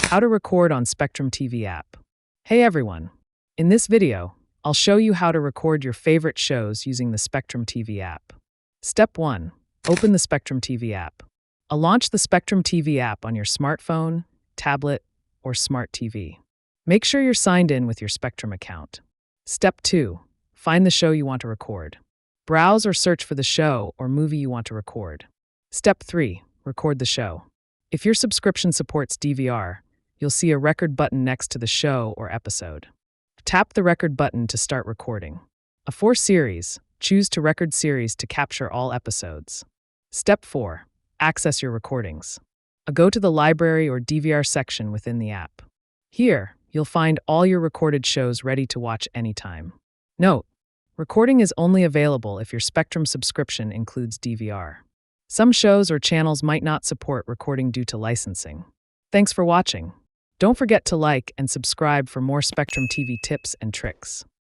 How to record on Spectrum TV app. Hey everyone! In this video, I'll show you how to record your favorite shows using the Spectrum TV app. Step 1. Open the Spectrum TV app. Launch the Spectrum TV app on your smartphone, tablet, or smart TV. Make sure you're signed in with your Spectrum account. Step 2. Find the show you want to record. Browse or search for the show or movie you want to record. Step 3. Record the show. If your subscription supports DVR, you'll see a record button next to the show or episode. Tap the record button to start recording. For series, choose to record series to capture all episodes. Step 4. Access your recordings. Go to the library or DVR section within the app. Here, you'll find all your recorded shows ready to watch anytime. Note: recording is only available if your Spectrum subscription includes DVR. Some shows or channels might not support recording due to licensing. Thanks for watching. Don't forget to like and subscribe for more Spectrum TV tips and tricks.